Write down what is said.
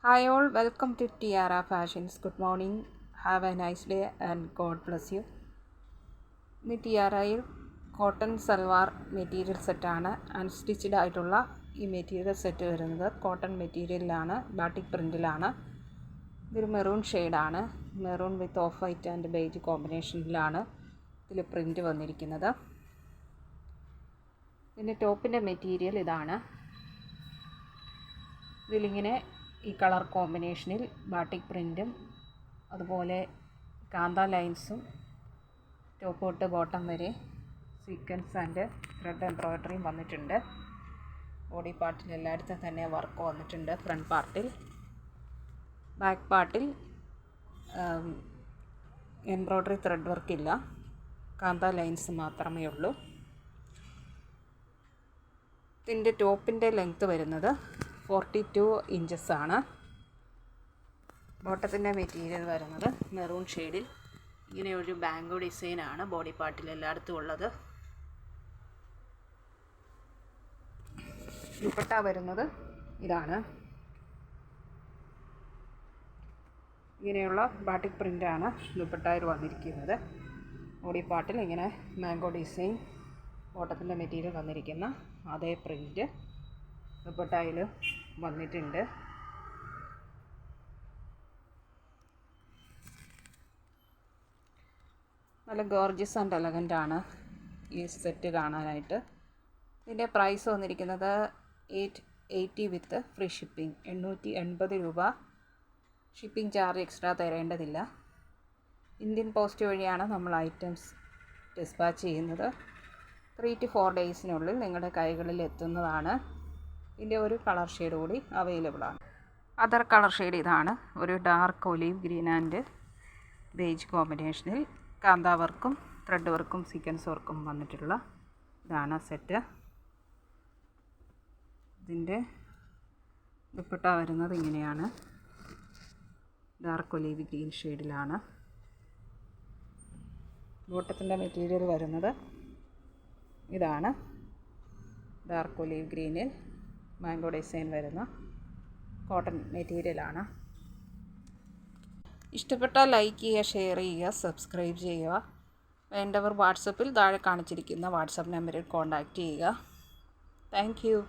Hi all, welcome to Tiara Fashions. Good morning, have a nice day and God bless you. ഇന്ന് ടിയാറയിൽ cotton salwar material സെറ്റാണ്. Unstitched ആയിട്ടുള്ള ഈ material set വരുന്നത് cotton മെറ്റീരിയലിലാണ്, ബാട്ടിക് പ്രിൻറ്റിലാണ്. ഇതൊരു മെറൂൺ ഷെയ്ഡാണ്. Maroon with off white and beige കോമ്പിനേഷനിലാണ് ഇതിൽ പ്രിൻറ്റ് വന്നിരിക്കുന്നത്. ഇതിൻ്റെ ടോപ്പിൻ്റെ മെറ്റീരിയൽ ഇതാണ്. ഇതിലിങ്ങനെ ഈ കളർ കോമ്പിനേഷനിൽ ബാട്ടിക് പ്രിൻറ്റും അതുപോലെ കാന്ത ലൈൻസും ടോപ്പ് തൊട്ട് ബോട്ടം വരെ സീക്വൻസ് ആൻഡ് ത്രെഡ് എംബ്രോയ്ഡറിയും വന്നിട്ടുണ്ട്. ബോഡി പാർട്ടിൽ എല്ലായിടത്തും തന്നെ വർക്ക് വന്നിട്ടുണ്ട്. ഫ്രണ്ട് പാർട്ടിൽ, ബാക്ക് പാർട്ടിൽ എംബ്രോയ്ഡറി ത്രെഡ് വർക്കില്ല, കാന്ത ലൈൻസ് മാത്രമേ ഉള്ളൂ. ഇതിൻ്റെ ടോപ്പിൻ്റെ ലെങ്ത്ത് വരുന്നത് 42 ഇഞ്ചസ് ആണ്. ബോട്ടത്തിൻ്റെ മെറ്റീരിയൽ വരുന്നത് മെറൂൺ ഷെയ്ഡിൽ ഇങ്ങനെ ഒരു ബാംഗോ ഡിസൈനാണ് ബോഡി പാർട്ടിൽ എല്ലായിടത്തും ഉള്ളത്. ദുപ്പട്ട വരുന്നത് ഇതാണ്. ഇങ്ങനെയുള്ള ബാട്ടിക് പ്രിൻ്റാണ് ദുപ്പട്ടയിൽ വന്നിരിക്കുന്നത്. ബോഡി പാർട്ടിൽ ഇങ്ങനെ മാംഗോ ഡിസൈൻ, ബോട്ടത്തിൻ്റെ മെറ്റീരിയൽ വന്നിരിക്കുന്ന അതേ പ്രിൻ്റ് ദുപ്പട്ടയിൽ വന്നിട്ടുണ്ട്. നല്ല ഗോർജിയസ് ആൻഡ് എലഗൻ്റ് ആണ് ഈ സെറ്റ് കാണാനായിട്ട്. ഇതിൻ്റെ പ്രൈസ് വന്നിരിക്കുന്നത് 880 വിത്ത് ഫ്രീ ഷിപ്പിംഗ്. 880 രൂപ. ഷിപ്പിംഗ് ചാർജ് എക്സ്ട്രാ തരേണ്ടതില്ല. ഇന്ത്യൻ പോസ്റ്റ് വഴിയാണ് നമ്മൾ ഐറ്റംസ് ഡിസ്പാച്ച് ചെയ്യുന്നത്. 3 to 4 ഡേയ്സിനുള്ളിൽ നിങ്ങളുടെ കൈകളിൽ എത്തുന്നതാണ്. ഇതിൻ്റെ ഒരു കളർ ഷെയ്ഡ് കൂടി അവൈലബിൾ ആണ്. അതർ കളർ ഷെയ്ഡ് ഇതാണ്. ഒരു dark olive green and beige കോമ്പിനേഷനിൽ കാന്ത വർക്കും ത്രെഡ് വർക്കും സീക്വൻസ് വർക്കും വന്നിട്ടുള്ള ഇതാണ് സെറ്റ്. ഇതിൻ്റെ ദുപ്പട്ട വരുന്നത് ഇങ്ങനെയാണ്. ഡാർക്ക് ഒലീവ് ഗ്രീൻ ഷെയ്ഡിലാണ്. ബോട്ടത്തിൻ്റെ മെറ്റീരിയൽ വരുന്നത് ഇതാണ്. ഡാർക്ക് ഒലീവ് ഗ്രീനിൽ മാംഗോ ഡിസൈൻ വരുന്ന കോട്ടൺ മെറ്റീരിയലാണ്. ഇഷ്ടപ്പെട്ടാൽ ലൈക്ക് ചെയ്യുക, ഷെയർ ചെയ്യുക, സബ്സ്ക്രൈബ് ചെയ്യുക. വേണ്ടവർ വാട്സപ്പിൽ താഴെ കാണിച്ചിരിക്കുന്ന വാട്സപ്പ് നമ്പറിൽ കോൺടാക്റ്റ് ചെയ്യുക. Thank you.